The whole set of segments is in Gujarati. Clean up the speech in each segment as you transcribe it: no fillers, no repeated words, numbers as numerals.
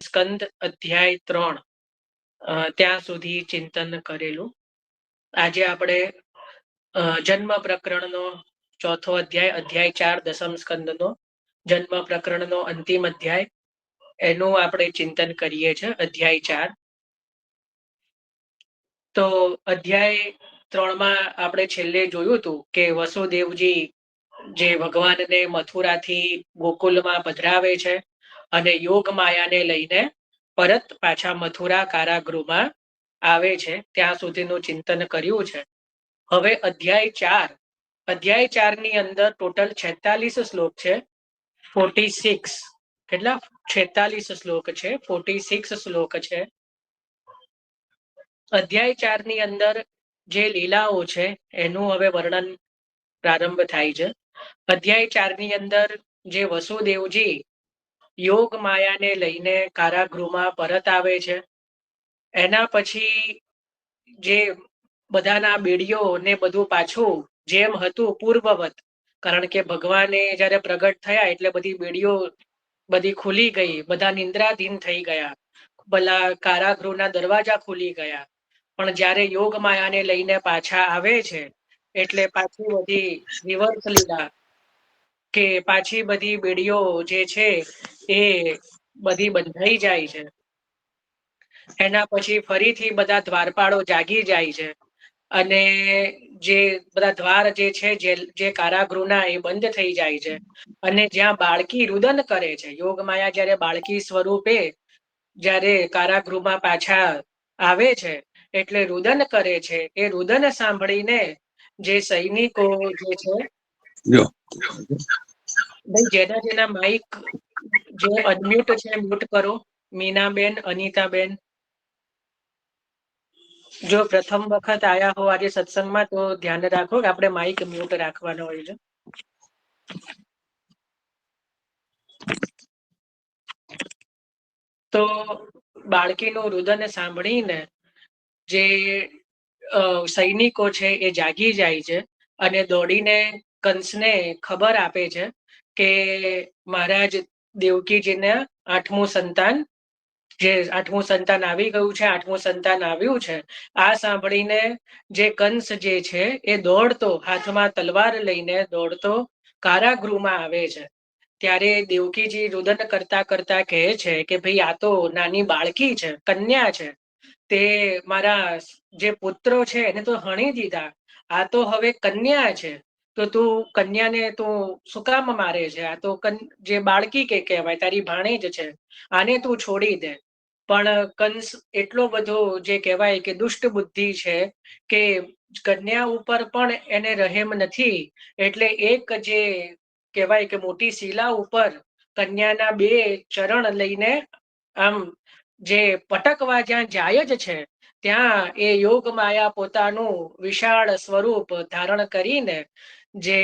સ્કંદ અધ્યાય 3 ત્યાં સુધી ચિંતન કરેલું. આજે આપણે જન્મ પ્રકરણનો ચોથો અધ્યાય 4 દસમ સ્કંદનો જન્મ પ્રકરણનો અંતિમ અધ્યાય એનું આપણે ચિંતન કરીએ છીએ. અધ્યાય 4. તો અધ્યાય 3માં આપણે છેલ્લે જોયું હતું કે વસુદેવજી જે ભગવાનને મથુરાથી ગોકુલમાં પધરાવે છે અને યોગ માયાને લઈને પરત પાછા મથુરા કારાગૃહમાં આવે છે, ત્યાં સુધીનું ચિંતન કર્યું છે. હવે અધ્યાય 4 ની અંદર ટોટલ 46 શ્લોક છે. 46 કેટલા 46 શ્લોક છે. 46 શ્લોક છે. અધ્યાય 4 ની અંદર જે લીલાઓ છે એનું હવે વર્ણન પ્રારંભ થાય છે. અધ્યાય 4 ની અંદર જે વસુદેવજી યોગ માયાને લઈને કારાગૃહમાં પરત આવે છે, એના પછી જે બધાના બેડીઓ ને બધું પાછું જેમ હતું પૂર્વવત, કારણ કે ભગવાને જ્યારે પ્રગટ થયા એટલે બધી બેડીઓ બધી ખુલી ગઈ, બધા નિંદ્રાધીન થઈ ગયા, ભલા કારાગૃહના દરવાજા ખુલી ગયા. પણ જ્યારે યોગ માયાને લઈને પાછા આવે છે એટલે પાછી બધી રિવર્સ લીલા કે પાછી બધી બેડીઓ જે છે એ બધી બંધાઈ જાય છે. એના પછી ફરીથી બધા દ્વારપાળો જાગી જાય છે અને જે બધા દ્વાર જે છે જે કારાગૃહના એ બંધ થઈ જાય છે. અને જ્યાં બાળકી રુદન કરે છે, યોગ માયા જ્યારે બાળકી સ્વરૂપે જ્યારે કારાગૃહમાં પાછા આવે છે એટલે રુદન કરે છે. એ રુદન સાંભળીને જે સૈનિકો જે છે, ભાઈ જેના માઇક જે અનમ્યુટ છે મ્યુટ કરો. મીનાબેન, અનિતાબેન, જો પ્રથમ વખત આયા હો આજે સત્સંગમાં તો ધ્યાન રાખો કે આપણે માઇક મ્યુટ રાખવાનો હોય છે. તો બાળકીનું રુદન સાંભળીને જે સૈનિકો છે એ જાગી જાય છે અને દોડીને કંસને ખબર આપે છે કે મહારાજ દેવકીજીને આઠમું સંતાન આવી ગયું છે, આઠમું સંતાન આવ્યું છે. આ સાંભળીને જે કંસ જે છે એ દોડતો હાથમાં તલવાર લઈને દોડતો કારાગૃહમાં આવે છે. ત્યારે દેવકીજી રુદન કરતા કરતા કહે છે કે ભાઈ આ તો નાની બાળકી છે, કન્યા છે, તે મારા જે પુત્રો છે એને તો હણી દીધા, આ તો હવે કન્યા છે, તો તું કન્યાને તું શું કામ મારે છે? આ તો જે બાળકી કે કહેવાય, તારી ભાણેજ છે, આને તું છોડી દે. પણ કંસ એટલો બધો જે કહેવાય કે દુષ્ટ બુદ્ધિ છે કે કન્યા ઉપર પણ એને રહેમ નથી, એટલે એક જે કહેવાય કે મોટી શિલા ઉપર કન્યાના 2 ચરણ લઈને આમ જે પટકવા જ્યાં જાય જ છે ત્યાં એ યોગ માયા પોતાનું વિશાળ સ્વરૂપ ધારણ કરીને જે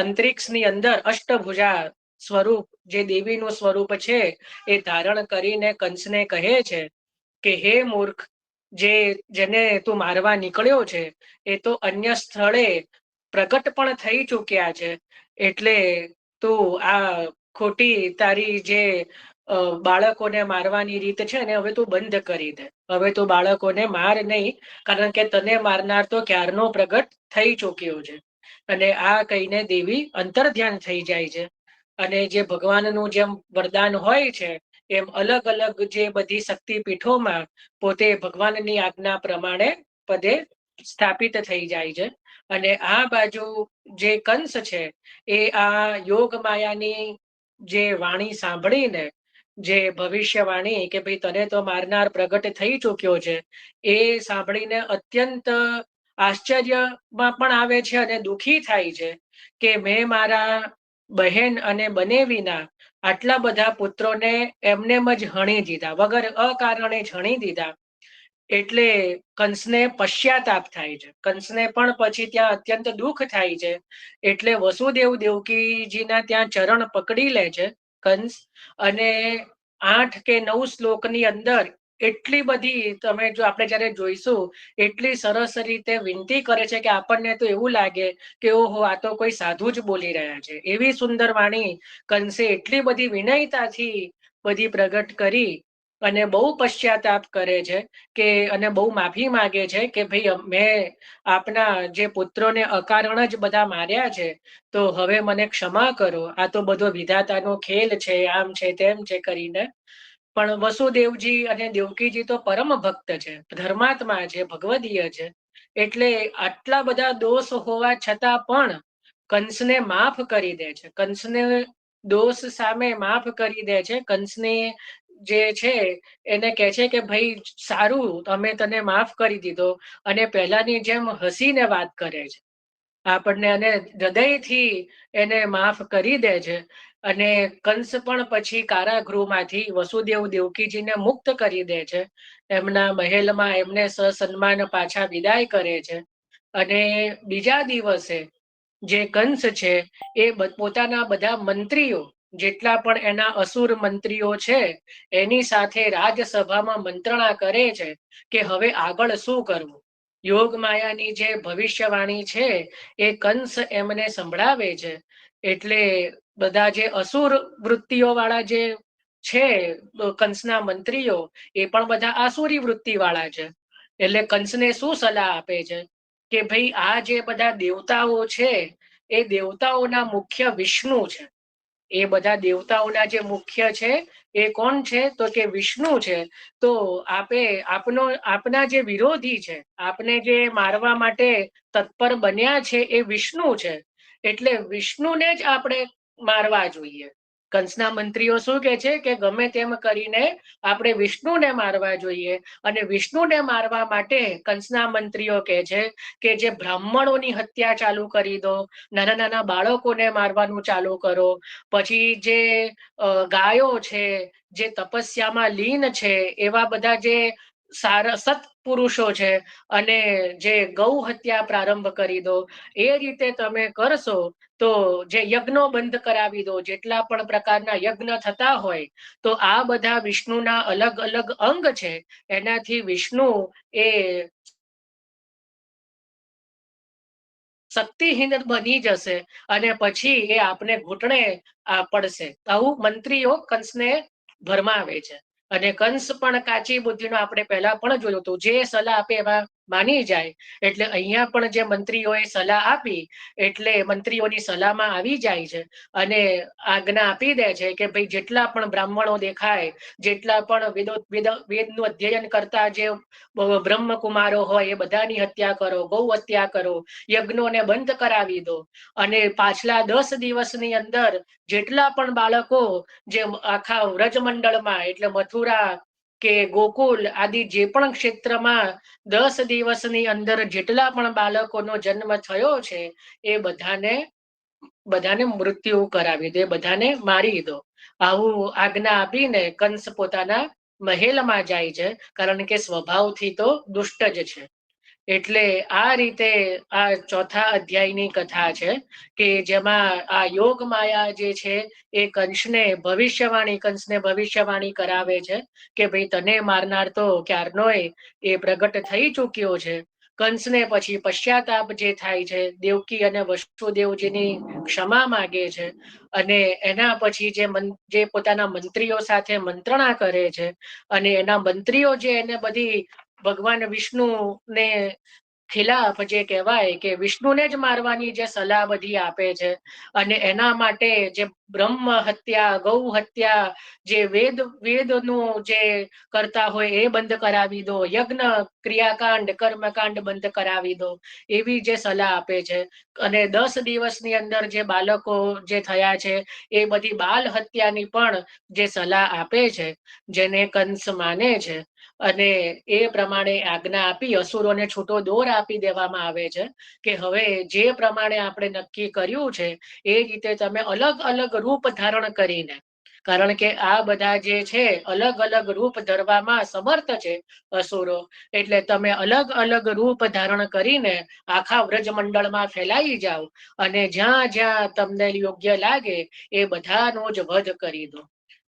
અંતરિક્ષની અંદર અષ્ટભુજા સ્વરૂપ જે દેવીનું સ્વરૂપ છે એ ધારણ કરીને કંસને કહે છે કે હે મૂર્ખ, જેને તું મારવા નીકળ્યો છે એ તો અન્ય સ્થળે પ્રગટ પણ થઈ ચૂક્યા છે, એટલે તું આ ખોટી તારી જે બાળકોને મારવાની રીત છે ને હવે તું બંધ કરી દે. હવે તું બાળકોને માર નહીં, કારણ કે તને મારનાર તો ક્યારનો પ્રગટ થઈ ચૂક્યો છે. અને આ કહીને દેવી અંતર્ધ્યાન થઈ જાય છે. અને જે ભગવાનનું જેમ વરદાન હોય છે એમ અલગ અલગ જે બધી શક્તિપીઠોમાં પોતે ભગવાનની આજ્ઞા પ્રમાણે પદે સ્થાપિત થઈ જાય છે. અને આ બાજુ જે કંસ છે એ આ યોગ માયાની જે વાણી સાંભળીને જે ભવિષ્યવાણી કે ભાઈ તને તો મારનાર પ્રગટ થઈ ચૂક્યો છે એ સાંભળીને અત્યંત આશ્ચર્યમાં પણ આવે છે અને દુઃખી થાય છે કે મેં મારા બહેન અને બનેવીના આટલા બધા પુત્રોને એમનેમ જ હણી દીધા, વગર અકારણે જ હણી દીધા. એટલે કંસને પશ્ચાતાપ થાય છે. કંસને પણ પછી ત્યાં અત્યંત દુઃખ થાય છે. એટલે વસુદેવ દેવકીજીના ત્યાં ચરણ પકડી લે છે કંસ, અને 8 કે 9 શ્લોકની અંદર એટલી બધી તમે જો આપણે જ્યારે જોઈશું એટલી સરસ રીતે વિનંતી કરે છે કે આપણને તો એવું લાગે કે ઓહો આ તો કોઈ સાધુ જ બોલી રહ્યા છે. એવી સુંદર વાણી કંસે એટલી બધી વિનયતાથી બધી પ્રગટ કરી અને બહુ પશ્ચાતાપ કરે છે કે અને બહુ માફી માગે છે કે ભાઈ મેં આપના જે પુત્રોને અકારણ જ બધા માર્યા છે, તો હવે મને ક્ષમા કરો, આ તો બધો વિધાતાનો ખેલ છે, આમ છે તેમ છે કરીને. પણ વસુદેવજી અને દેવકીજી તો પરમ ભક્ત છે, ધર્માત્મા છે, ભગવદીય છે, એટલે આટલા બધા દોષ હોવા છતાં પણ કંસને માફ કરી દે છે. કંસને દોષ સામે માફ કરી દે છે. કંસને જે છે એને કહે છે કે ભાઈ સારું, અમે તને માફ કરી દીધો, અને પહેલાની જેમ હસીને વાત કરે છે આપણને, અને હૃદયથી એને માફ કરી દે છે. અને કંસ પણ પછી કારાગૃહમાંથી વસુદેવ દેવકીજીને મુક્ત કરી દે છે. એમના મહેલમાં એમને સસન્માન પાછા વિદાય કરે છે. અને બીજા દિવસે જે કંસ છે એ પોતાના બધા મંત્રીઓ, જેટલા પણ એના અસુર મંત્રીઓ છે, એની સાથે રાજસભામાં મંત્રણા કરે છે કે હવે આગળ શું કરવું. યોગ માયાની જે ભવિષ્યવાણી છે એ કંસ એમને સંભળાવે છે. એટલે બધા જે અસુર વૃત્તિઓ વાળા જે છે કંસના મંત્રીઓ, એ પણ બધા આસુરી વૃત્તિ વાળા છે. એટલે કંસને શું સલાહ આપે છે કે ભાઈ આ જે બધા દેવતાઓ છે એ દેવતાઓના મુખ્ય વિષ્ણુ છે. એ બધા દેવતાઓના જે મુખ્ય છે એ કોણ છે તો કે વિષ્ણુ છે. તો આપના જે વિરોધી છે, આપને જે મારવા માટે તત્પર બન્યા છે, એ વિષ્ણુ છે. એટલે વિષ્ણુને જ આપણે મારવા જોઈએ. કંસના મંત્રીઓ શું કે છે કે ગમે તેમ કરીને આપણે વિષ્ણુને મારવા જોઈએ. અને વિષ્ણુને મારવા માટે કંસના મંત્રીઓ કહે છે કે જે બ્રાહ્મણોની હત્યા ચાલુ કરી દો, નાના નાના બાળકોને મારવાનું ચાલુ કરો, પછી જે ગાયો છે, જે તપસ્યામાં લીન છે, એવા બધા જે સારા સત્પુરુષો છે, અને જે ગૌ હત્યા પ્રારંભ કરી દો. એ રીતે તમે કરશો તો જે યજ્ઞો બંધ કરાવી દો, જેટલા પણ પ્રકારના યજ્ઞ થતા હોય, તો આ બધા વિષ્ણુના અલગ અલગ અંગ છે, એનાથી વિષ્ણુ એ શક્તિહીન બની જશે અને પછી એ આપને ઘૂંટણે પડશે. આવું મંત્રીઓ કંસને ભરમાવે છે. અને કંસ પણ કાચી બુદ્ધિનો આપણે પહેલા પણ જોયું હતું, જે સલાહ આપે એમાં માની જાય. એટલે અહીંયા પણ જે મંત્રીઓએ સલાહ આપી, એટલે મંત્રીઓની સલાહમાં આવી જાય છે અને આજ્ઞા આપી દે છે કે ભાઈ જેટલા પણ બ્રાહ્મણો દેખાય, જેટલા પણ વેદનું અધ્યયન કરતા જે બ્રહ્મકુમારો હોય, એ બધાની હત્યા કરો, ગૌ હત્યા કરો, યજ્ઞોને બંધ કરાવી દો. અને પાછલા 10 દિવસની અંદર જેટલા પણ બાળકો જે આખા વ્રજમંડળમાં એટલે મથુરા કે ગોકુલ આદિ જે પણ ક્ષેત્રમાં 10 દિવસની અંદર જેટલા પણ બાળકોનો જન્મ થયો છે, એ બધાને મૃત્યુ કરાવી દો, બધાને મારી દો. આવું આજ્ઞા આપીને કંસ પોતાના મહેલમાં જાય છે, કારણ કે સ્વભાવથી તો દુષ્ટ જ છે. એટલે આ રીતે આ ચોથા અધ્યાયની કથા છે કે જેમાં આ યોગ માયા જે છે એ કંસને ભવિષ્યવાણી કરાવે છે કે ભાઈ તને મારનાર તો ક્યારનોય એ પ્રગટ થઈ ચૂક્યો છે. કંસને પછી પશ્ચાતાપ જે થાય છે, દેવકી અને વસુદેવજીની ક્ષમા માગે છે, અને એના પછી જે પોતાના મંત્રીઓ સાથે મંત્રણા કરે છે, અને એના મંત્રીઓ જે એને બધી ભગવાન વિષ્ણુને ખિલાફ જે કહેવાય કે વિષ્ણુને જ મારવાની જે સલાહ બધી આપે છે, અને એના માટે જે બ્રહ્મ હત્યા, ગૌ હત્યા, જે વેદનું જે કરતા હોય એ બંધ કરાવી દો, યજ્ઞ ક્રિયાકાંડ કર્મકાંડ બંધ કરાવી દો, એવી જે સલાહ આપે છે. અને 10 દિવસની અંદર જે બાળકો જે થયા છે એ બધી બાલ હત્યાની પણ જે સલાહ આપે છે, જેને કંસ માને છે. અને એ પ્રમાણે આજ્ઞા આપી અસુરોને છૂટો દોર આપી દેવામાં આવે છે કે હવે જે પ્રમાણે આપણે નક્કી કર્યું છે એ રીતે તમે અલગ અલગ રૂપ ધારણ કરીને, કારણ કે આ બધા જે છે અલગ અલગ રૂપ ધરવામાં સમર્થ છે અસુરો, એટલે તમે અલગ અલગ રૂપ ધારણ કરીને આખા વ્રજમંડળમાં ફેલાઈ જાઓ અને જ્યાં જ્યાં તમને યોગ્ય લાગે એ બધાનો જ વધ કરી દો.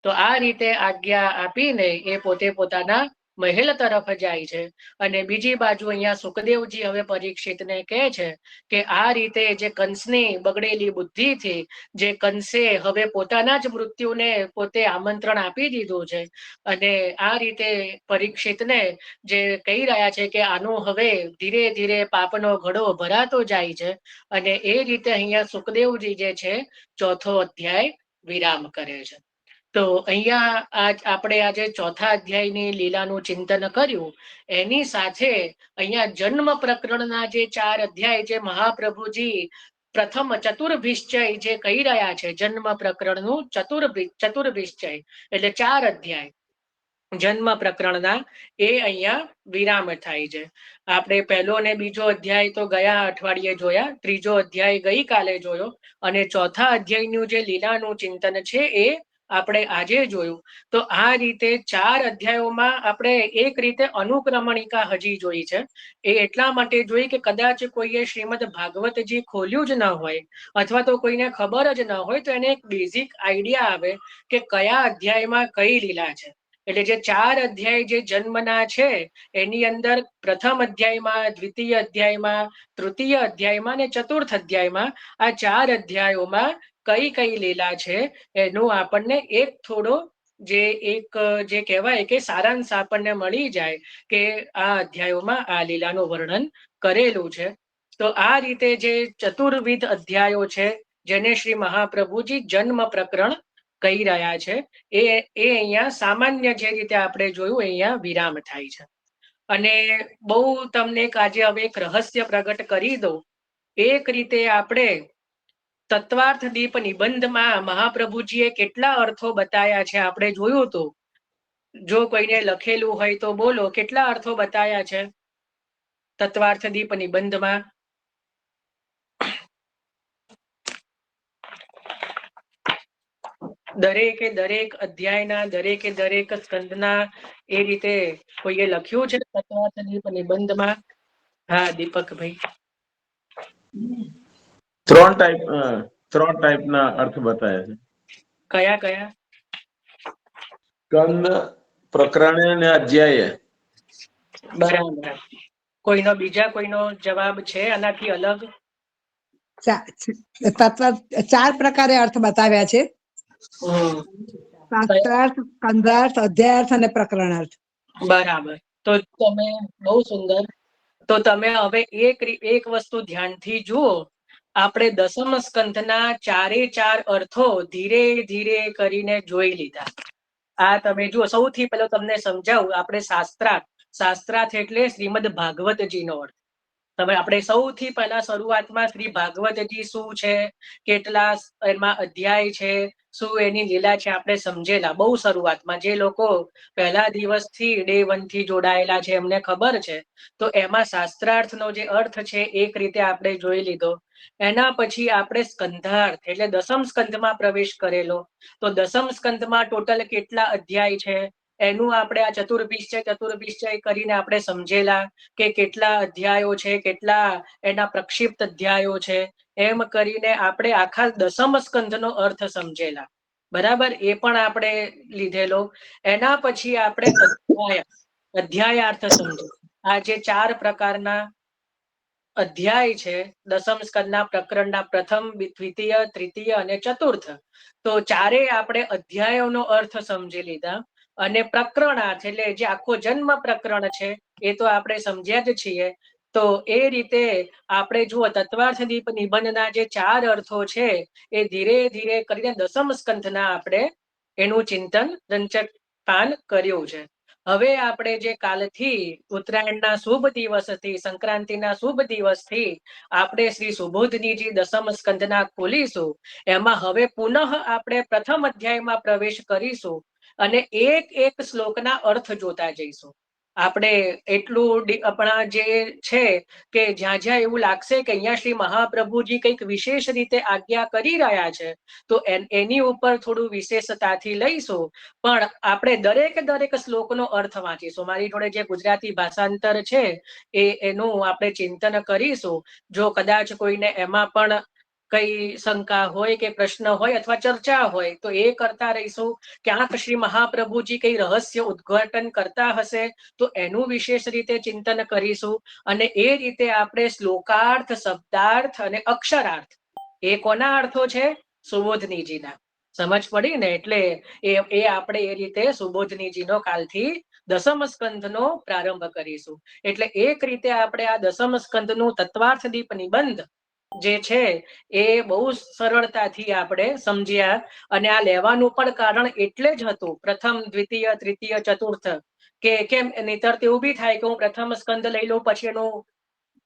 તો આ રીતે આજ્ઞા આપીને એ પોતાના મહેલ તરફ જાય છે અને બીજી બાજુ અહીંયા સુખદેવજી હવે પરીક્ષિતને કહે છે કે આ રીતે જે કંસની બગડેલી બુદ્ધિથી જે કંસે હવે પોતાના જ મૃત્યુને પોતે આમંત્રણ આપી દીધું છે અને આ રીતે પરીક્ષિતને જે કહી રહ્યા છે કે આનું હવે ધીરે ધીરે પાપનો ઘડો ભરાતો જાય છે અને એ રીતે અહીંયા સુખદેવજી જે છે ચોથો અધ્યાય વિરામ કરે છે. તો અહીંયા આપણે આજે ચોથા અધ્યાયની લીલાનું ચિંતન કર્યું. એની સાથે અહીંયા જન્મ પ્રકરણના જે 4 અધ્યાય જે મહાપ્રભુજી પ્રથમ ચતુર્ભિશ્ચય જે કહી રહ્યા છે, જન્મ પ્રકરણનું ચતુર્ભિશ્ચય એટલે 4 અધ્યાય જન્મ પ્રકરણના એ અહીંયા વિરામ થાય છે. આપણે પહેલો અને બીજો અધ્યાય તો ગયા અઠવાડિયે જોયા, ત્રીજો અધ્યાય ગઈકાલે જોયો અને ચોથા અધ્યાયનું જે લીલાનું ચિંતન છે એ આપણે આજે જોયું. તો આ રીતે 4 અધ્યાયોમાં આપણે એક રીતે અનુક્રમણિકા હજી જોઈ છે. એ એટલા માટે જોઈ કે કદાચ કોઈએ શ્રીમદ ભાગવતજી ખોલ્યું જ ન હોય અથવા તો કોઈને ખબર જ ન હોય તો એને એક બેઝિક આઈડિયા આવે કે કયા અધ્યાયમાં કઈ લીલા છે. એટલે જે 4 અધ્યાય જે જન્મના છે એની અંદર પ્રથમ અધ્યાયમાં, દ્વિતીય અધ્યાયમાં, તૃતીય અધ્યાયમાં અને ચતુર્થ અધ્યાયમાં આ 4 અધ્યાયોમાં કઈ કઈ લીલા છે એનું આપણને એક થોડો જે કહેવાય કે સારાંશ આપણને મળી જાય કે આ અધ્યાયોમાં આ લીલાનું વર્ણન કરેલું છે. તો આ રીતે જે ચતુર્વિધ અધ્યાયો છે જેને શ્રી મહાપ્રભુજી જન્મ પ્રકરણ કહી રહ્યા છે એ અહીંયા સામાન્ય જે રીતે આપણે જોયું અહીંયા વિરામ થાય છે. અને બહુ તમને આજે હવે એક રહસ્ય પ્રગટ કરી દઉં. એક રીતે આપણે તત્વાર્થ દીપ નિબંધમાં મહાપ્રભુજીએ કેટલા અર્થો બતાવ્યા છે આપણે જોયું હતું. જો કોઈને લખેલું હોય તો બોલો, કેટલા અર્થો બતાવ્યા છે તત્વાર્થ દીપ નિબંધમાં? દરેક અધ્યાયના દરેક સ્કંદના એ રીતે કોઈએ લખ્યું છે તત્વાર્થ દીપ નિબંધમાં? હા દીપકભાઈ. ત્રણ ટાઈપના અર્થ બતાવ્યા છે. કયા? સ્કંદ, પ્રકરણ અને અધ્યાય. બરાબર. કોઈનો જવાબ છે આનાથી અલગ? 4 પ્રકારે અર્થ બતાવ્યા છે. શાસ્ત્રાર્થ, સ્કંધાર્થ, અધ્યાયાર્થ અને પ્રકરણાર્થ. બરાબર. તો તમે બહુ સુંદર. તો તમે હવે એક વસ્તુ ધ્યાનથી જુઓ. આપણે દસમ સ્કંધના 4 અર્થો ધીરે ધીરે કરીને જોઈ લીધા. આ તમે જુઓ. સૌથી પહેલો તમને સમજાવું. આપણે શાસ્ત્રાર્થ એટલે શ્રીમદ ભાગવતજીનો અર્થ. આપણે સૌથી પહેલા શરૂઆતમાં શ્રી ભાગવતજી શું છે, કેટલા એમાં અધ્યાય છે, શું એની લીલા છે આપણે સમજેલા બહુ શરૂઆતમાં. જે લોકો પહેલા દિવસથી ડે 1 થી જોડાયેલા છે એમને ખબર છે. તો એમાં શાસ્ત્રાર્થનો જે અર્થ છે એક રીતે આપણે જોઈ લીધો. એના પછી આપણે સ્કંધાર્થ એટલે દસમ સ્કંધમાં પ્રવેશ કરેલો. તો દસમ સ્કંધમાં ટોટલ કેટલા અધ્યાય છે એનું આપણે આ ચતુર્ભિશ્ચય કરીને આપણે સમજેલા કે કેટલા અધ્યાયો છે, કેટલા એના પ્રક્ષિપ્ત અધ્યાયો છે. એમ કરીને આપણે આખા દસમ સ્કંધનો અર્થ સમજેલા. બરાબર. એ પણ આપણે લીધેલો. એના પછી આપણે અધ્યાયાર્થ સમજો. આ જે 4 પ્રકારના અધ્યાય છે દસમ સ્કંદના પ્રકરણના પ્રથમ, દ્વિતીય, તૃતીય અને ચતુર્થ. તો 4 આપણે અધ્યાયોનો અર્થ સમજી લીધા. અને પ્રકરણાર્થ એટલે જે આખો જન્મ પ્રકરણ છે એ તો આપણે સમજ્યા જ છીએ. તો એ રીતે આપણે જુઓ તત્વાર્થ દીપ નિબંધના જે 4 અર્થો છે એ ધીરે ધીરે કરીને દસમ સ્કંધના આપણે એનું ચિંતન રંચકપાન કર્યું છે. હવે આપણે જે કાલથી ઉત્તરાયણના શુભ દિવસથી, સંક્રાંતિના શુભ દિવસથી આપણે શ્રી સુબોધનીજી દસમ સ્કંધના ખોલીશું. એમાં હવે પુનઃ આપણે પ્રથમ અધ્યાયમાં પ્રવેશ કરીશું અને એક શ્લોકના અર્થ જોતા જઈશું. આપણે એટલું આપણા જે છે કે જ્યાં જ્યાં એવું લાગશે કે અહીંયા શ્રી મહાપ્રભુજી કંઈક વિશેષ રીતે આજ્ઞા કરી રહ્યા છે તો એની ઉપર થોડું વિશેષતાથી લઈશું. પણ આપણે દરેક શ્લોકનો અર્થ વાંચીશું. મારી જોડે જે ગુજરાતી ભાષાંતર છે એનું આપણે ચિંતન કરીશું. જો કદાચ કોઈને એમાં પણ કઈ શંકા હોય કે પ્રશ્ન હોય અથવા ચર્ચા હોય તો એ કરતા રહીશું. ક્યાંક શ્રી મહાપ્રભુજી કઈ રહસ્ય ઉદ્ઘાટન કરતા હશે તો એનું વિશેષ રીતે ચિંતન કરીશું. અને એ રીતે આપણે શ્લોકાર્થ, શબ્દાર્થ અને અક્ષરાર્થ એ કોના અર્થો છે? સુબોધનીજીના. સમજ પડી ને? એટલે એ આપણે એ રીતે સુબોધનીજીનો કાલથી દસમ સ્કંધનો પ્રારંભ કરીશું. એટલે એક રીતે આપણે આ દસમ સ્કંધનું તત્વાર્થ દીપ નિબંધ જે છે એ બહુ સરળતાથી આપણે સમજ્યા. અને આ લેવાનું પણ કારણ એટલે જ હતું, પ્રથમ, દ્વિતીય, તૃતીય, ચતુર્થ, કે કેમ નહીતર એવું બી થાય કે હું પ્રથમ સ્કંદ લઈ લઉં પછી એનું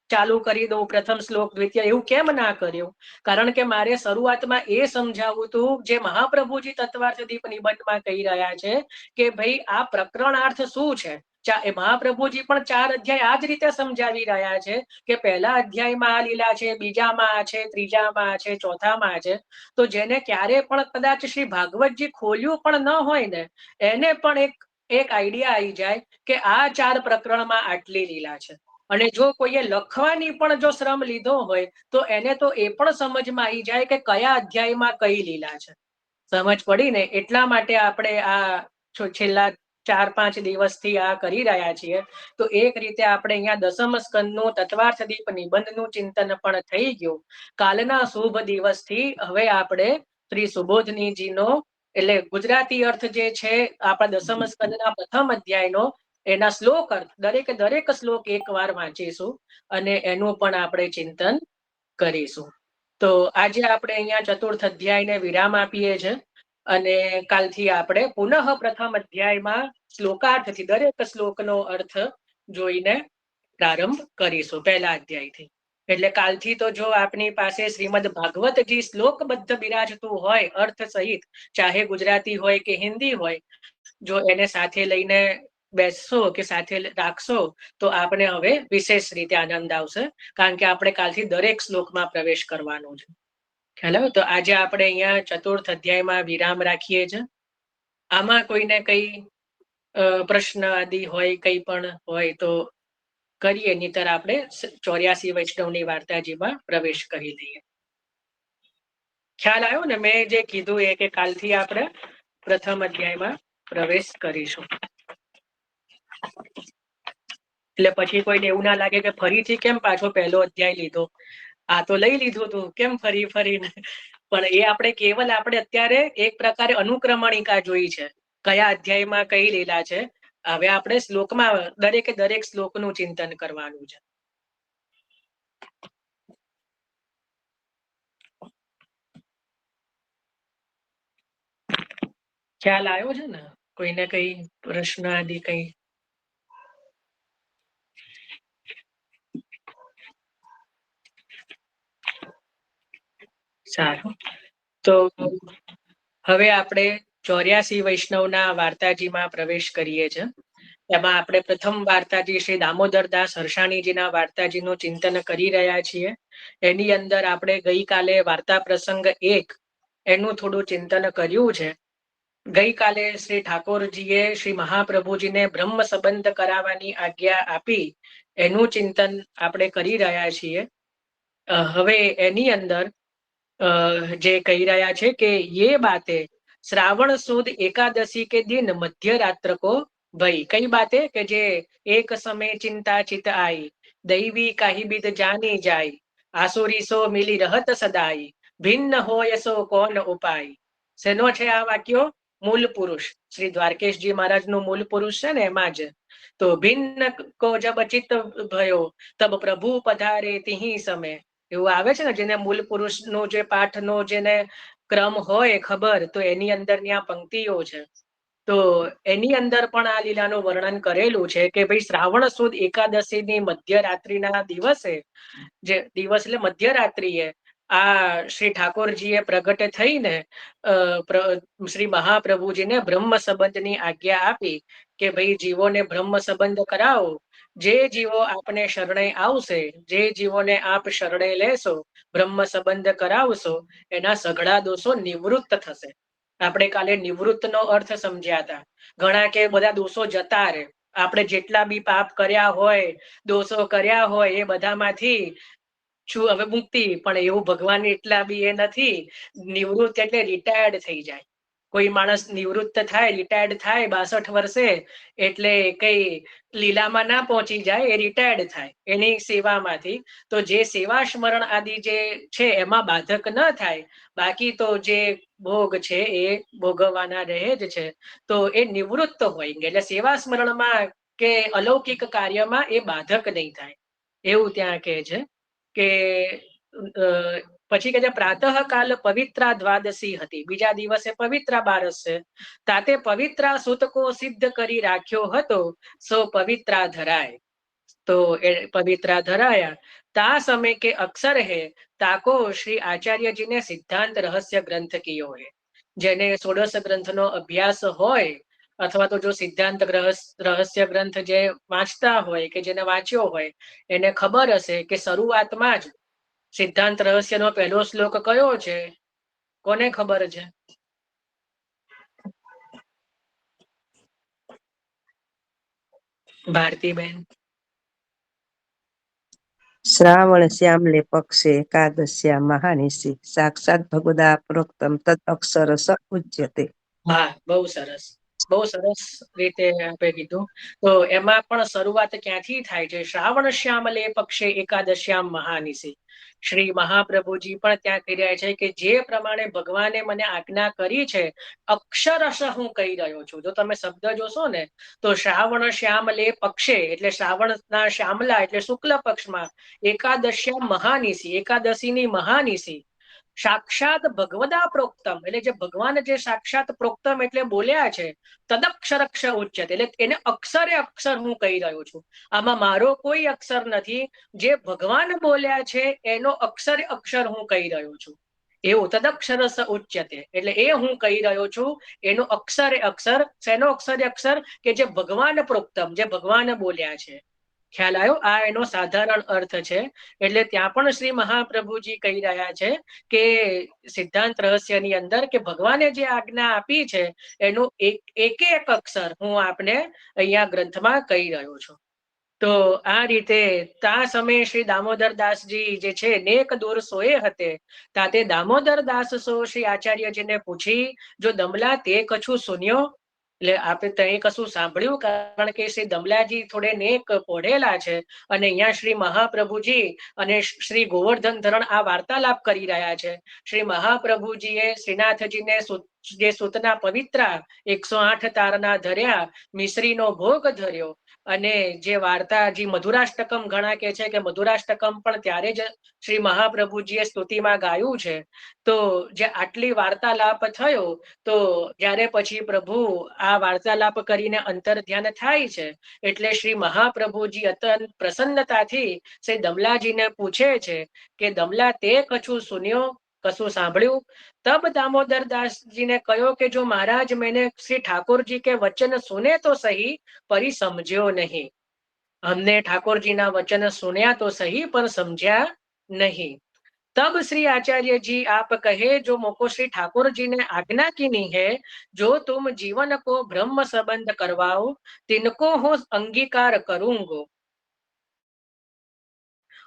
ચાલુ કરી દઉં, પ્રથમ શ્લોક, દ્વિતીય, એવું કેમ ના કર્યું? કારણ કે મારે શરૂઆતમાં એ સમજાવવું હતું, જે મહાપ્રભુજી તત્વાર્થ દીપ નિબંધમાં કહી રહ્યા છે કે ભાઈ આ પ્રકરણાર્થ શું છે. મહાપ્રભુજી પણ 4 અધ્યાય આ જ રીતે સમજાવી રહ્યા છે કે પહેલા અધ્યાયમાં આ લીલા છે, બીજામાં આ છે, ત્રીજામાં આ છે, ચોથામાં આ છે. તો જેને ક્યારે પણ કદાચ શ્રી ભાગવતજી ખોલ્યું પણ ન હોય ને એને પણ એક આઈડિયા આવી જાય કે આ 4 પ્રકરણમાં આટલી લીલા છે. અને જો કોઈએ લખવાની પણ જો શ્રમ લીધો હોય તો એને તો એ પણ સમજમાં આવી જાય કે કયા અધ્યાયમાં કઈ લીલા છે. સમજ પડી ને? એટલા માટે આપણે આ છેલ્લા 4-5 દિવસથી આ કરી રહ્યા છીએ. તો એક રીતે આપણે અહીંયા દસમ સ્કંદનું તત્વાર્થ દીપ નિબંધનું ચિંતન પણ થઈ ગયું. કાલના શુભ દિવસથી હવે આપણે શ્રી સુબોધનીજીનો એટલે ગુજરાતી અર્થ જે છે આપણા દસમ સ્કંદના પ્રથમ અધ્યાયનો એના શ્લોક અર્થ દરેક શ્લોક એકવાર વાંચીશું અને એનું પણ આપણે ચિંતન કરીશું. તો આજે આપણે અહીંયા ચતુર્થ અધ્યાયને વિરામ આપીએ છીએ અને કાલથી આપણે પુનઃ પ્રથમ અધ્યાયમાં શ્લોકાર્થથી દરેક શ્લોકનો અર્થ જોઈને પ્રારંભ કરીશું પહેલા અધ્યાયથી. એટલે કાલથી તો જો આપની પાસે શ્રીમદ ભાગવતજી શ્લોકબદ્ધ બિરાજતું હોય અર્થ સહિત, ચાહે ગુજરાતી હોય કે હિન્દી હોય, જો એને સાથે લઈને બેસશો કે સાથે રાખશો તો આપણે હવે વિશેષ રીતે આનંદ આવશે. કારણ કે આપણે કાલથી દરેક શ્લોકમાં પ્રવેશ કરવાનો છે. ખ્યાલ આવ્યો? તો આજે આપણે અહીંયા ચતુર્થ અધ્યાયમાં વિરામ રાખીએ છીએ. આમાં કોઈને કઈ પ્રશ્ન આદિ હોય, કઈ પણ હોય તો કરીએ, નહીતર આપણે 84 વૈષ્ણવની વાર્તાજીમાં પ્રવેશ કરી લઈએ. ખ્યાલ આવ્યો ને? મેં જે કીધું એ કે કાલથી આપણે પ્રથમ અધ્યાયમાં પ્રવેશ કરીશું. એટલે પછી કોઈને એવું ના લાગે કે ફરીથી કેમ પાછો પહેલો અધ્યાય લીધો, આ તો લઈ લીધું હતું, કેમ ફરીને? પણ એ આપણે કેવલ આપણે અત્યારે એક પ્રકારે અનુક્રમણિકા જોઈ છે, કયા અધ્યાયમાં કઈ લીલા છે. હવે આપણે શ્લોકમાં દરેક શ્લોકનું ચિંતન કરવાનું છે. ખ્યાલ આવ્યો છે ને? કોઈને કઈ પ્રશ્ન આદિ કઈ? સારું. તો હવે આપણે 84 વૈષ્ણવના વાર્તાજીમાં પ્રવેશ કરીએ છીએ. એમાં આપણે પ્રથમ વાર્તાજી શ્રી દામોદરદાસ હર્ષાણીજીના વાર્તાજીનું ચિંતન કરી રહ્યા છીએ. એની અંદર આપણે ગઈકાલે વાર્તા પ્રસંગ 1 એનું થોડું ચિંતન કર્યું છે. ગઈકાલે શ્રી ઠાકોરજીએ શ્રી મહાપ્રભુજીને બ્રહ્મ સંબંધ કરાવવાની આજ્ઞા આપી એનું ચિંતન આપણે કરી રહ્યા છીએ. હવે એની અંદર જે કહી રહ્યા છે કે ये बातें श्रावण सुद एकादशी के दिन मध्य रात्र को भई. कई बातें કે જે એક સમય ચિંતા ચિત આઈ, દૈવી કાહી બિદ જાની જાય, આસુરી સો મિલી રહત સદાઈ, ભિન્ન હોય સો કોન ઉપાય. શેનો છે આ વાક્યો? મૂળ પુરુષ શ્રી દ્વારકેશજી મહારાજનું મૂળ પુરુષ છે ને, એમાં જ. તો ભિન્ન કો જબ ચિત્ત ભયો તબ પ્રભુ પધારે તિહી સમય, એવું આવે છે ને. જેને મૂળ પુરુષનો જે પાઠનો જેને ક્રમ હોય ખબર, તો એની અંદરની આ પંક્તિઓ છે. તો એની અંદર પણ આ લીલાનું વર્ણન કરેલું છે કે ભાઈ શ્રાવણ સુદ એકાદશીની મધ્યરાત્રિના દિવસે, જે દિવસ એટલે મધ્યરાત્રિએ આ શ્રી ઠાકોરજીએ પ્રગટ થઈને શ્રી મહાપ્રભુજીને બ્રહ્મ સંબંધની આજ્ઞા આપી કે ભાઈ જીવોને બ્રહ્મ સંબંધ કરાવો. જે જીવો આપને શરણે આવશે, જે જીવોને આપ શરણે લેશો, બ્રહ્મ સંબંધ કરાવશો, એના સઘળા દોષો નિવૃત્ત થશે. આપણે કાલે નિવૃત્તનો અર્થ સમજ્યા હતા. ઘણા કે બધા દોષો જતા રહે, આપણે જેટલા બી પાપ કર્યા હોય, દોષો કર્યા હોય, એ બધામાંથી છું હવે મુક્તિ, પણ એવું ભગવાન એટલા બી એ નથી. નિવૃત્ત એટલે રિટાયર્ડ થઈ જાય. કોઈ માણસ નિવૃત્ત થાય, રિટાયર્ડ થાય 62 વર્ષે, એટલે કઈ લીલામાં ના પહોંચી જાય, એ રિટાયર્ડ થાય એની સેવામાંથી. તો જે સેવા સ્મરણ આદિ જે છે એમાં બાધક ન થાય, બાકી તો જે ભોગ છે એ ભોગવવાના રહે જ છે. તો એ નિવૃત્ત હોય, એટલે સેવા સ્મરણમાં કે અલૌકિક કાર્યમાં એ બાધક નહીં થાય, એવું ત્યાં કહે છે. કે પછી કે પ્રાતઃ કાલ પવિત્રા દ્વાદશી હતી, બીજા દિવસે પવિત્રા બારસ છે. તાતે પવિત્રા સૂતકો સિદ્ધ કરી રાખ્યો હતો, સો પવિત્રા ધરાય. તો એ પવિત્રા ધરાયા. તા સમય કે અક્ષર હે તાકો શ્રી આચાર્યજીને સિદ્ધાંત રહસ્ય ગ્રંથ કિયો હે. જેને ષોડશ ગ્રંથનો અભ્યાસ હોય, અથવા તો જો સિદ્ધાંત રહસ્ય ગ્રંથ જે વાંચતા હોય કે જેને વાંચ્યો હોય એને ખબર હશે કે શરૂઆતમાં જ સિદ્ધાંત રહસ્યનો પહેલો શ્લોક કયો છે? કોને ખબર છે? ભારતીબેન. શ્રાવણ શ્યામલે પક્ષે એકાદશ્યા મહાનિશિ સાક્ષાત ભગવદા પ્રોક્તમ તદ અક્ષર સ ઉચ્યતે. હા, બહુ સરસ, બહુ સરસ રીતે આપે કીધું. તો એમાં પણ શરૂઆત ક્યાંથી થાય છે? શ્રાવણ શ્યામલે પક્ષે એકાદશ્યામ મહાનિશિ. શ્રી મહાપ્રભુજી પણ ત્યાં કહી રહ્યા છે કે જે પ્રમાણે ભગવાને મને આજ્ઞા કરી છે, અક્ષરશ હું કહી રહ્યો છું. જો તમે શબ્દ જોશો ને તો શ્રાવણ શ્યામલે પક્ષે એટલે શ્રાવણના શ્યામલા એટલે શુક્લ પક્ષમાં, એકાદશ્યામ મહાનિશિ એકાદશીની મહાનિશિ, સાક્ષાત ભગવદા પ્રોક્તમ એટલે જે ભગવાન જે સાક્ષાત પ્રોક્તમ એટલે બોલ્યા છે, તદક્ષરક્ષ ઉચ્યતે એટલે એને અક્ષરે અક્ષર હું કહી રહ્યો છું. આમાં મારો કોઈ અક્ષર નથી, જે ભગવાન બોલ્યા છે એનો અક્ષરે અક્ષર હું કહી રહ્યો છું. એવું તદક્ષરસ ઉચ્યતે એટલે એ હું કહી રહ્યો છું, એનો અક્ષરે અક્ષર. શેનો અક્ષરે અક્ષર? કે જે ભગવાન પ્રોક્તમ, જે ભગવાન બોલ્યા છે. ખ્યાલ આવ્યો? આ એનો સાધારણ અર્થ છે. એટલે ત્યાં પણ શ્રી મહાપ્રભુજી કહી રહ્યા છે કે સિદ્ધાંત રહસ્યની અંદર કે ભગવાને જે આજ્ઞા આપી છે એનો એક અક્ષર હું આપને અહીંયા ગ્રંથમાં કહી રહ્યો છું. તો આ રીતે તા સમયે શ્રી દામોદર દાસજી જે છે નેક દૂર સોએ હતે, તાતે દામોદર દાસ સો શ્રી આચાર્યજીને પૂછી, જો દમલા તે કછું સુન્યો. એટલે આપણે ત્યાં કશું સાંભળ્યું? કારણ કે શ્રી દમલાજી થોડે નેક પોઢેલા છે, અને અહીંયા શ્રી મહાપ્રભુજી અને શ્રી ગોવર્ધન ધરણ આ વાર્તાલાપ કરી રહ્યા છે. શ્રી મહાપ્રભુજીએ શ્રીનાથજીને જે સૂતના પવિત્રા 108 તારના ધર્યા, મિશ્રીનો ભોગ ધર્યો, અને જે વાર્તા જે મધુરાષ્ટકમ ઘણા કે છે કે મધુરાષ્ટકમ પણ ત્યારે જ શ્રી મહાપ્રભુજીએ સ્તુતિમાં ગાયું છે. તો જે આટલી વાર્તાલાપ થયો, તો જ્યારે પછી પ્રભુ આ વાર્તાલાપ કરીને અંતર ધ્યાન થાય છે, એટલે શ્રી મહાપ્રભુજી અત્યંત પ્રસન્નતાથી શ્રી દમલાજીને પૂછે છે કે દમલા તે કછું સુન્યો, કશું સાંભળ્યું? તબ દામોદર દાસજીને કહ્યો કે જો મહારાજ मैंने श्री ठाकुर जी के वचन सुने तो सही, परी समझ्यो नहीं. हमने ठाकुर जी ना वचन सुन्या तो सही पर समझा नहीं. तब श्री आचार्य जी आप कहे जो मोको श्री ठाकुर जी ने आज्ञा कीनी है, जो तुम जीवन को ब्रह्म संबंध करवाओ, तिनको हो अंगीकार करूंगो,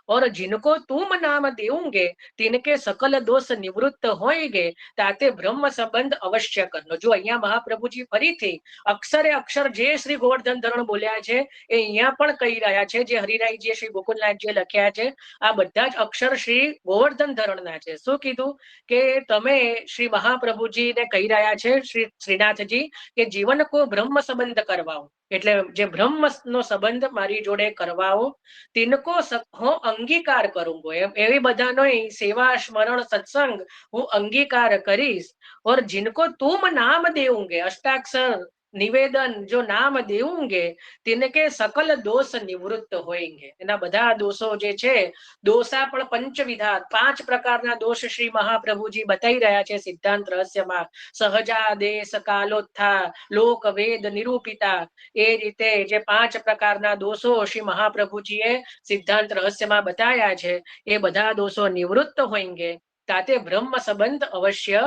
और जिनको तुम नाम देऊंगे तिनके सकल दोष निवृत्त होएंगे, ताते ब्रह्म संबंध अवश्य करनो. जो અહીંયા મહાપ્રભુજી ફરીથી અક્ષરે અક્ષર જે શ્રી ગોવર્ધન ધરણ બોલ્યા છે એ અહીંયા પણ કહી રહ્યા છે, જે હરિરાયજીએ શ્રી ગોકુલનાથજીએ લખ્યા છે, આ બધા જ અક્ષર શ્રી ગોવર્ધન ધરણના છે. શું કીધું? કે તમે શ્રી મહાપ્રભુજીને કહી રહ્યા છે શ્રી શ્રીનાથજી કે જીવન કો બ્રહ્મ સંબંધ કરવાઓ, એટલે જે બ્રહ્મનો સંબંધ મારી જોડે કરવાઓ, तिनको हो अंगीकार करूंगो, एवी बधानो सेवा स्मरण सत्संग हूँ अंगीकार करीश, और जिनको तुम नाम देऊंगे, अष्टाक्षर निवेदन जो नाम देऊंगे, तिनके सकल दोष निवृत्त होएंगे. एना बधा दोषो जे छे, दोषा पण पंचविधा 5 प्रकारना दोष श्री महाप्रभुजी बताई रह्या छे सिद्धांत रहस्यमां. सहजादेश, कालोत्था, लोक वेद निरूपिता, ए रीते जे 5 प्रकारना दोषो श्री महाप्रभुजीए सिद्धांत रहस्यमां बताया छे, ए बधा दोषो निवृत्त होएंगे, ताते ब्रह्म संबंध अवश्य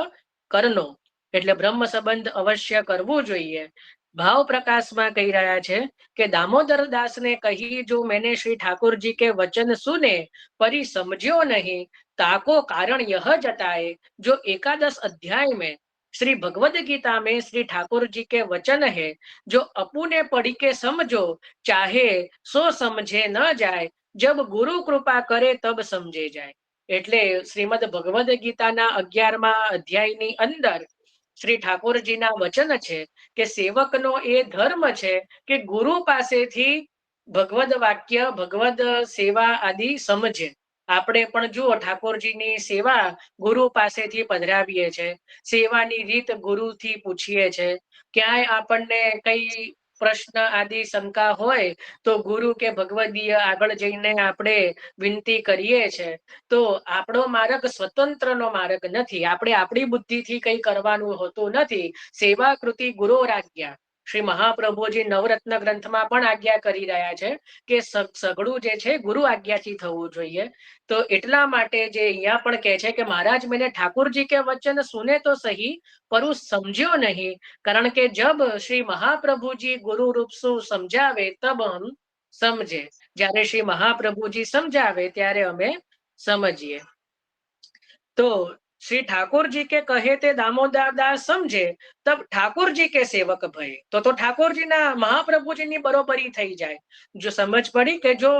करनो. એટલે બ્રહ્મ સંબંધ અવશ્ય કરવું જોઈએ. ભાવ પ્રકાશમાં કહી રહ્યા છે કે દામોદર દાસ ने कही जो मैंने श्री ठाकुर जी के वचन सुने परी समझ्यो नहीं ताको कारण यह जताए जो एकादश अध्याय में श्री भगवद गीता में श्री ठाकुर जी के वचन है जो अपुने पढ़ी के समझो चाहे सो समझे न जाए जब गुरु कृपा करे तब समझे जाए। એટલે શ્રીમદ ભગવદ ગીતાના 11મા અધ્યાયની અંદર શ્રી ઠાકોરજીના વચન છે કે સેવકનો એ ધર્મ છે કે ગુરુ પાસેથી ભગવદ વાક્ય ભગવદ સેવા આદિ સમજે। આપણે પણ જુઓ ઠાકોરજીની સેવા ગુરુ પાસેથી પધરાવીએ છે, સેવાની રીત ગુરુથી પૂછીએ છે, ક્યાંય આપણને કઈ પ્રશ્ન આદિ શંકા હોય તો ગુરુ કે ભગવદીય આગળ જઈને આપણે વિનંતી કરીએ છે। તો આપણો માર્ગ સ્વતંત્રનો માર્ગ નથી, આપણે આપણી બુદ્ધિથી કંઈ કરવાનું હોતું નથી। સેવા કૃતિ ગુરોરાજ્ઞા શ્રી મહાપ્રભુજી નવરત્ન ગ્રંથમાં પણ આજ્ઞા કરી રહ્યા છે કે સઘળું જે છે ગુરુ આજ્ઞાથી થવું જોઈએ। તો એટલા માટે જે અહીંયા પણ કહે છે કે મહારાજ मैंने ठाकुर जी के वचन सुने तो सही पर समझ्यो नहीं, कारण के जब श्री महाप्रभु जी गुरु रूप से समझावे तब हम समझे। જ્યારે શ્રી મહાપ્રભુજી સમજાવે ત્યારે અમે समझिए। तो श्री ठाकुर जी के कहे ते दामोदर दास समझे तब ठाकुर जी के सेवक भय। तो ठाकुर जी ना महाप्रभु जी नी बरोबरी थई जाए। जो समझ पड़ी के जो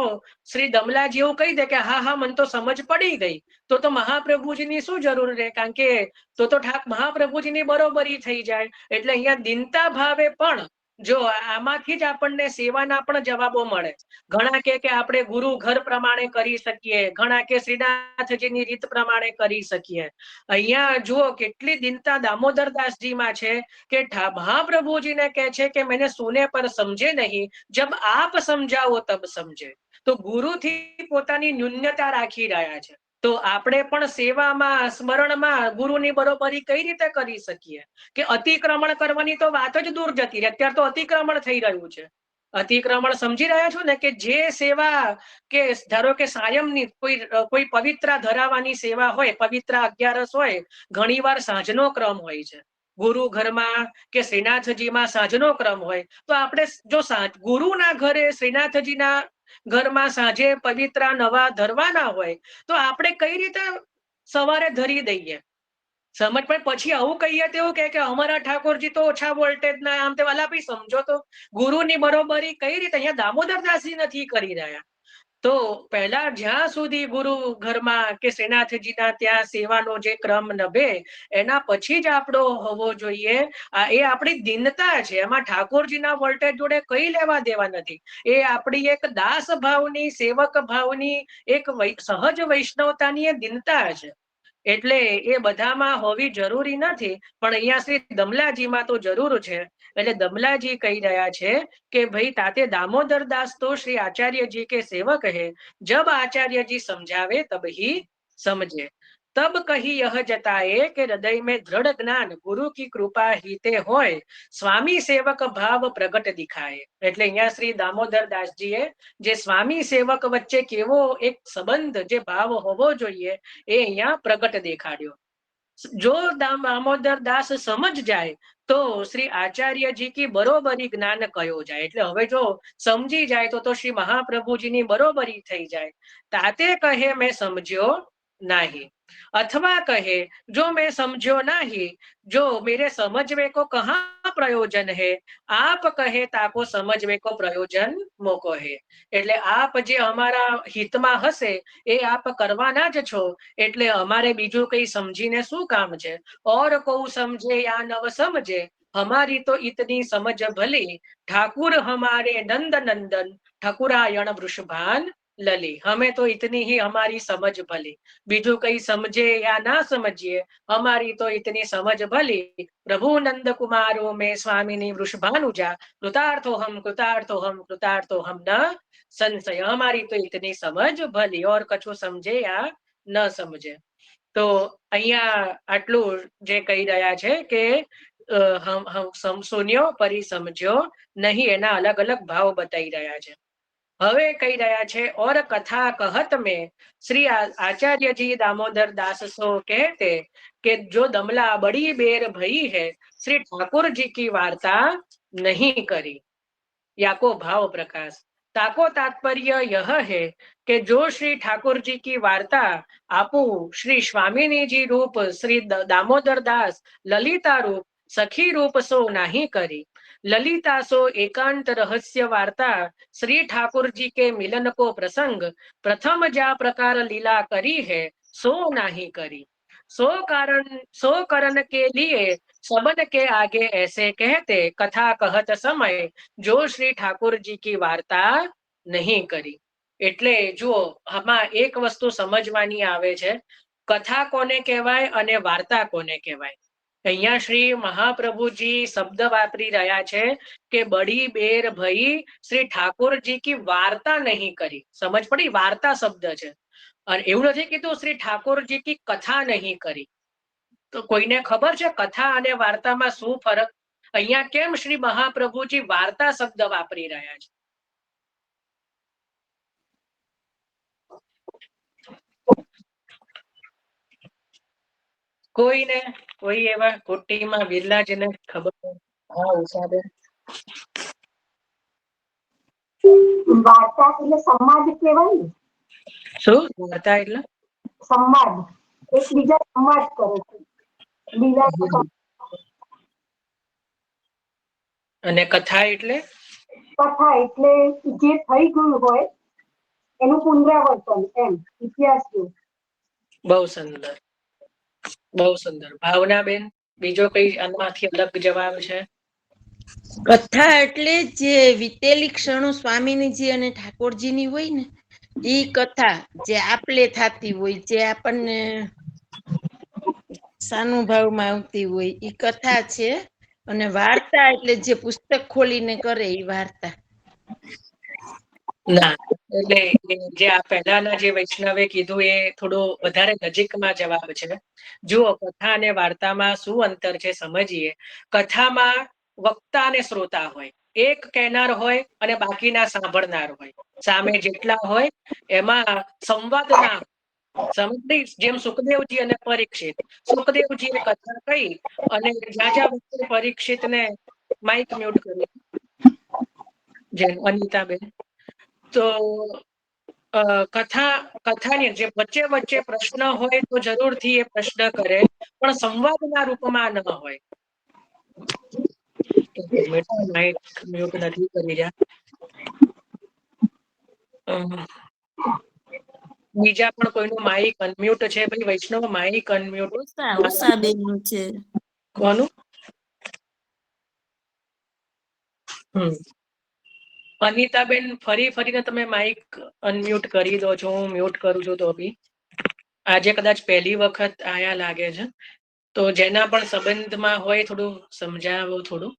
श्री दमलाजी એવું કહી દે કે હા હા મને તો સમજ પડી ગઈ તો મહાપ્રભુજીની શું જરૂર રહે, કારણ કે તો મહાપ્રભુજીની બરોબરી થઈ જાય। એટલે અહીંયા દિનતા ભાવે પણ જો આમાંથી જ આપણને સેવાના પણ જવાબો મળે। ઘણા કે આપણે ગુરુ ઘર પ્રમાણે કરી શકીએ, ઘણા કે શ્રીનાથજીની રીત પ્રમાણે કરી શકીએ। અહીંયા જુઓ કેટલી દિનતા દામોદર દાસજીમાં છે કે મહાપ્રભુજીને કહે છે કે मैंने सुने पर समझे नहीं, जब आप समझाओ तब समझे। તો ગુરુથી પોતાની ન્યૂનતા રાખી રહ્યા છે। તો આપણે પણ સેવામાં સ્મરણમાં ગુરુની બરોબરી કઈ રીતે કરી શકીએ કે અતિક્રમણ કરવાની તો વાત જ દૂર જતી રહે। અત્યારે તો અતિક્રમણ થઈ રહ્યું છે। અતિક્રમણ સમજી રહ્યા છો ને કે જે સેવા કે ધારો કે સાયમની કોઈ પવિત્રા ધરાવવાની સેવા હોય, પવિત્રા 11 હોય, ઘણીવાર સાંજનો ક્રમ હોય છે ગુરુ ઘરમાં કે શ્રીનાથજીમાં સાંજનો ક્રમ હોય તો આપણે જો ગુરુના ઘરે શ્રીનાથજીના ઘરમાં સાંજે પવિત્રા નવા ધરવાના હોય તો આપણે કઈ રીતે સવારે ધરી દઈએ? સમજ પણ પછી આવું કહીએ તેવું કે અમારા ઠાકોરજી તો ઓછા વોલ્ટેજના આમ તે વાલા ભાઈ સમજો તો ગુરુની બરોબરી કઈ રીતે અહીંયા દામોદર દાસજી નથી કરી રહ્યા। તો પહેલા જ્યાં સુધી ગુરુ ઘરમાં કે શ્રીનાથજીના ત્યાં સેવાનો જે ક્રમ નભે એના પછી જ આપણો હોવો જોઈએ। એ આપણી દિનતા છે, એમાં ઠાકોરજીના વોલ્ટેજ જોડે કઈ લેવા દેવા નથી। એ આપણી એક દાસ ભાવની સેવક ભાવની એક સહજ વૈષ્ણવતાની એ દિનતા છે। એટલે એ બધામાં હોવી જરૂરી નથી, પણ અહીંયા શ્રી દમલાજીમાં તો જરૂર છે। એટલે દમલાજી કહી રહ્યા છે કે ભાई ताते दामोदर दास तो श्री आचार्य जी के सेवक है, जब आचार्य जी समझावे तब ही समझे। तब कही यह जताए के हृदय में दृढ़ ज्ञान गुरु की कृपा हिते होय, स्वामी सेवक भाव प्रगट दिखाए। એટલે અહીંયા શ્રી દામોદર દાસજીએ જે સ્વામી સેવક વચ્ચે કેવો એક સંબંધ જે ભાવ હોવો જોઈએ એ અહીંયા પ્રગટ દેખાડ્યો। જો દામોદર દાસ સમજ જાય તો શ્રી આચાર્યજી की બરોબરી જ્ઞાન કયો જાય। એટલે હવે જો સમજી જાય તો શ્રી મહાપ્રભુજીની બરોબરી થઈ જાય। તાતે કહે મેં સમજ્યો नहीं, अथवा कहे जो मैं समझो नहीं, जो मेरे समझवे को कहाँ प्रयोजन है, आप कहे ताको समझवे को प्रयोजन मोको है। એટલે આપ જે અમારા હિતમાં હશે એ આપ કરવાના જ છો, એટલે અમારે બીજું કઈ સમજીને શું કામ છે। और को समझे या नव समझे, हमारी तो इतनी समझ भली, ठाकुर हमारे नंद नंदन ठकुरायण वृषभान लली। हमें तो इतनी ही हमारी समझ भली, बीजू कई समझे या ना समझिए, हमारी तो इतनी समझ भली। प्रभु नंद कुमारों में स्वामिनी वृषभानुजा, कृतार्थो हम कृतार्थो हम कृतार्थो हम न संशय। हमारी तो इतनी समझ भली, और कछु समझे या न समझे। तो અહીંયા આટલું જે કહી રહ્યા છે કે हम सुन्यो परी समझ्यो नहीं, एना अलग अलग भाव बताई રહ્યા છે। હવે કહી રહ્યા છે और कथा कहत में श्री आचार्य जी दामोदर दास सो कहते कि जो दमला बड़ी बेर भई है, श्री ठाकुर जी की वार्ता नहीं करी। या को भाव प्रकाश। ताको तात्पर्य यह है कि जो श्री ठाकुर जी की वार्ता आपू श्री स्वामिनी जी रूप श्री दामोदर दास ललिता रूप सखी रूप सो नहीं करी। ललिता सो एकांत रहस्य वार्ता श्री ठाकुर जी के मिलन को प्रसंग प्रथम जा प्रकार लीला करी है सो नहीं करी। सो कारण के लिए सबन के आगे ऐसे कहते कथा कहत समय जो श्री ठाकुर जी की वार्ता नहीं કરી। એટલે જુઓ આમાં એક વસ્તુ સમજવાની આવે છે, કથા કોને કહેવાય અને વાર્તા કોને કહેવાય। અહીંયા શ્રી મહાપ્રભુજી શબ્દ વાપરી રહ્યા છે કે બડી બેર ભઈ શ્રી ઠાકોરજી की वार्ता नहीं करी। સમજ પડી? વાર્તા શબ્દ છે અને એવું નથી કીધું શ્રી ઠાકોરજી की कथा नहीं करी। તો કોઈને ખબર છે કથા અને વાર્તામાં શું ફરક? અહીંયા કેમ શ્રી મહાપ્રભુજી વાર્તા શબ્દ વાપરી રહ્યા છે? કોઈને કોઈ એવા કોટીમાં વિરલાજીને ખબર હોય? હા, ઉષાબેન। વાર્તા એટલે સંવાદ કહેવાય ને। શું વાર્તા એટલે? સંવાદ, એકબીજા સંવાદ કરે છે, લીલા। અને કથા એટલે? કથા એટલે જે થઈ ગયું હોય એનું પુનરાવર્તન, એમ ઇતિહાસ જેવું। બહુ સુંદર, બહુ સુંદર। ભાવનાબેન, બીજો કઈ આનાથી અલગ જવાબ છે? કથા એટલે જે વીતેલી ક્ષણો સ્વામિનીજી અને ઠાકોરજીની હોય ને એ કથા, જે આપલે થતી હોય, જે આપણને સાનુભાવમાં આવતી હોય એ કથા છે। અને વાર્તા એટલે જે પુસ્તક ખોલીને કરે એ વાર્તા। ના, એટલે જે આ પહેલાના જે વૈષ્ણવે કીધું એ થોડું વધારે નજીકમાં જવાબ છે। જુઓ, કથા અને વાર્તામાં શું અંતર છે સમજીએ। કથામાં વક્તા અને શ્રોતા હોય, એક કહેનાર હોય અને બાકીના સાંભળનાર હોય। સામે જેટલા હોય એમાં સંવાદ ના સમજી। જેમ સુખદેવજી અને પરીક્ષિત, સુખદેવજીએ કથા કહી અને રાજા વચ્ચે પરીક્ષિતને માઇક મ્યુટ કરી, જેમ અનિતાબેન। તો કથાની જે વચ્ચે વચ્ચે પ્રશ્ન હોય તો જરૂરથી એ પ્રશ્ન કરે, પણ સંવાદના રૂપમાં ન હોય। માઇક મ્યુટ નથી કરી રહ્યા। બીજા પણ કોઈનું માઇક અનમ્યુટ છે? ભાઈ વૈષ્ણવ, માઇક અનમ્યુટ ઉષાબેનનું છે। કોનું? અનિતાબેન, ફરી ફરીને તમે માઇક અનમ્યુટ કરી દો છો, હું મ્યુટ કરું છું તો બી। આજે કદાચ પહેલી વખત આયા લાગે છે, તો જેના પણ સંબંધમાં હોય થોડું સમજાવો થોડું।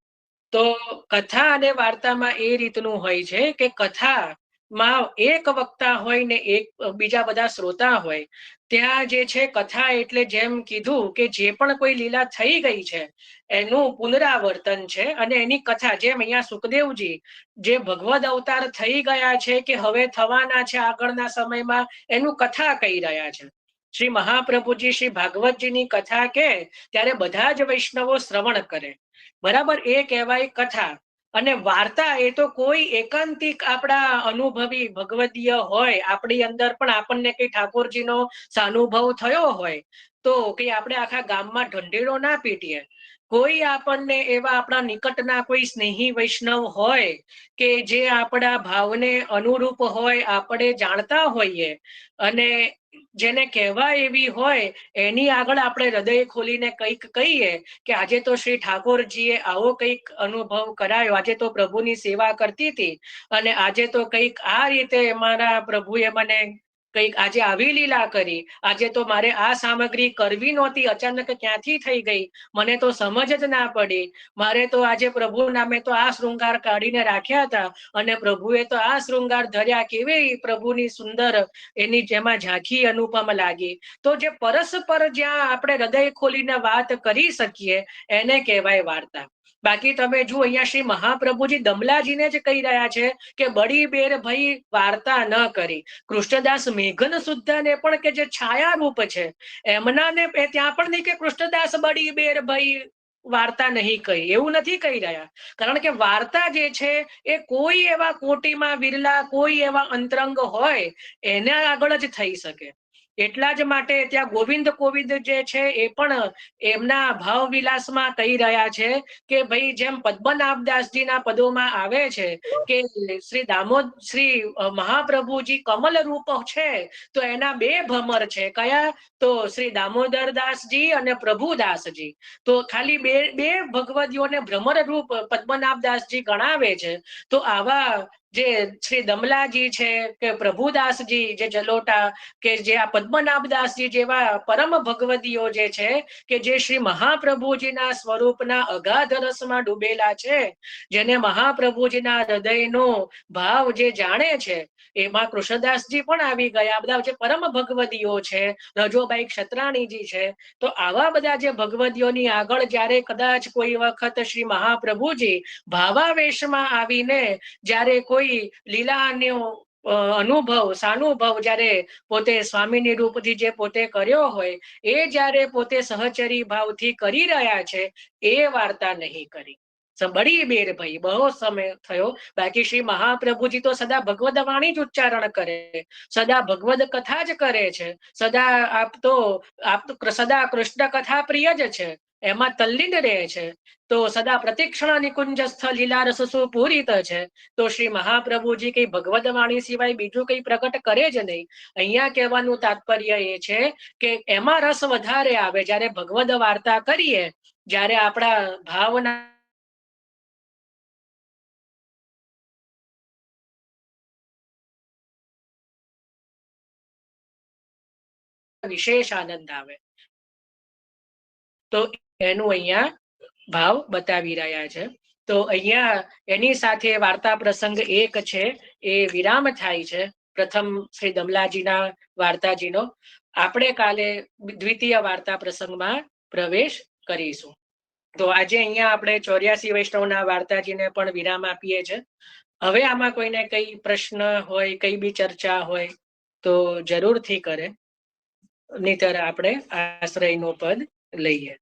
તો કથા અને વાર્તામાં એ રીતનું હોય છે કે કથામાં એક વક્તા હોય ને એક બીજા બધા શ્રોતા હોય। ત્યાં જે છે કથા એટલે જેમ કીધું કે જે પણ કોઈ લીલા થઈ ગઈ છે એનું પુનરાવર્તન છે અને એની કથા, જેમ અહીંયા સુખદેવજી જે ભગવદ અવતાર થઈ ગયા છે કે હવે થવાના છે આગળના સમયમાં, એનું કથા કહી રહ્યા છે। શ્રી મહાપ્રભુજી શ્રી ભાગવતજીની કથા કે ત્યારે બધા જ વૈષ્ણવો શ્રવણ કરે, બરાબર? એ કહેવાય કથા। અને વાર્તા એ તો કોઈ એકાંતિક આપણા અનુભવી ભગવદીય હોય, આપણી અંદર પણ આપણને કઈ ઠાકોરજીનો સાનુભવ થયો હોય તો કે આપણે આખા ગામમાં ઢંઢેરો ના પીટીએ। કોઈ આપણને એવા આપણા નિકટના કોઈ સ્નેહી વૈષ્ણવ હોય કે જે આપણા ભાવને અનુરૂપ હોય, આપણે જાણતા હોઈએ અને જેને કહેવા એવી હોય, એની આગળ આપણે હૃદય ખોલીને કંઈક કહીએ કે આજે તો શ્રી ઠાકોરજીએ આવો કંઈક અનુભવ કરાયો, આજે તો પ્રભુની સેવા કરતી હતી અને આજે તો કંઈક આ રીતે મારા પ્રભુએ મને કંઈક આજે આવી લીલા કરી, આજે તો મારે આ સામગ્રી કરવી નહોતી, અચાનક ક્યાંથી થઈ ગઈ, મને તો સમજ જ ના પડી, મારે તો આજે પ્રભુ નામે તો આ શૃંગાર કાઢીને રાખ્યા હતા અને પ્રભુએ તો આ શૃંગાર ધર્યા, કેવી પ્રભુની સુંદર એની જેમાં ઝાંખી અનુપમ લાગી। તો જે પરસ્પર જ્યાં આપણે હૃદય ખોલીને વાત કરી શકીએ એને કહેવાય વાર્તા। બાકી તમે જુઓ, અહીંયા શ્રી મહાપ્રભુજી દમલાજીને જ કહી રહ્યા છે કે બડી બેર ભાઈ વાર્તા ન કરી। કૃષ્ણદાસ મેઘન સુદ્ધાને પણ કે જે છાયા રૂપ છે એમના ને ત્યાં પણ નહીં કે કૃષ્ણદાસ બડી બેર ભાઈ વાર્તા નહીં કહી, એવું નથી કહી રહ્યા. કારણ કે વાર્તા જે છે એ કોઈ એવા કોટીમાં વિરલા, કોઈ એવા અંતરંગ હોય એના આગળ જ થઈ શકે. એટલા જ માટે ત્યાં ગોવિંદ કોવિદ જે છે એ પણ એમના ભાવ વિલાસમાં કહી રહ્યા છે કે ભાઈ જેમ પદ્મનાભદાસજીના પદોમાં આવે છે કે શ્રી મહાપ્રભુજી કમલ રૂપ છે, તો એના બે ભમર છે. કયા? તો શ્રી દામોદરદાસજી અને પ્રભુદાસજી. તો ખાલી બે ભગવદીઓને ભ્રમર રૂપ પદ્મનાભદાસજી ગણાવે છે. તો આવા જે શ્રી દમલાજી છે કે પ્રભુદાસજી જે જલોટા, કે જે આ પદ્મનાભદાસજી જેવા પરમ ભગવદીઓ જે છે કે જે શ્રી મહાપ્રભુજીના સ્વરૂપના અગાધ રસમાં ડૂબેલા છે, જેને મહાપ્રભુજીના હૃદયનો ભાવ જે જાણે છે, એમાં કૃષ્ણદાસજી પણ આવી ગયા. બધા જે પરમ ભગવદીઓ છે, રજોબાઈ ક્ષત્રાણીજી છે. તો આવા બધા જે ભગવદીઓની આગળ જ્યારે કદાચ કોઈ વખત શ્રી મહાપ્રભુજી ભાવાવેશમાં આવીને જ્યારે કોઈ લીલાનો અનુભવ, સાનુભવ જ્યારે પોતે સ્વામીની રૂપથી જે પોતે કર્યો હોય એ જ્યારે પોતે સહચરી ભાવથી કરી રહ્યા છે, એ વાર્તા નહીં કરી. બડી બેર ભાઈ, બહુ સમય થયો. બાકી શ્રી મહાપ્રભુજી તો સદા ભગવદ વાણી જ ઉચ્ચારણ કરે, સદા ભગવદ કથા જ કરે છે, સદા આપ તો સદા કૃષ્ણ કથા પ્રિય જ છે, એમાં તલ્લીન રહે છે. તો સદા પ્રતિક્ષણ નિકુંજસ્થ લીલા રસસુ પૂરિત છે. તો શ્રી મહાપ્રભુજી કઈ ભગવદ વાણી સિવાય બીજું કઈ પ્રગટ કરે જ નહીં. અહીંયા કહેવાનું તાત્પર્ય એ છે કે એમાં રસ વધારે આવે જ્યારે ભગવદ વાર્તા કરીએ, જ્યારે આપણા ભાવના વિશેષ આનંદ આવે. તો એનું અહીંયા ભાવ બતાવી રહ્યા છે. તો અહીંયા એની સાથે વાર્તા પ્રસંગ 1 છે એ વિરામ થાય છે. પ્રથમ શ્રી દમલાજીના વાર્તાજીનો. આપણે કાલે દ્વિતીય વાર્તા પ્રસંગમાં પ્રવેશ કરીશું. તો આજે અહીંયા આપણે 84 વૈષ્ણવના વાર્તાજીને પણ વિરામ આપીએ છીએ. હવે આમાં કોઈને કઈ પ્રશ્ન હોય, કઈ બી ચર્ચા હોય તો જરૂરથી કરે, નહીતર આપણે આશ્રયનું પદ લઈએ.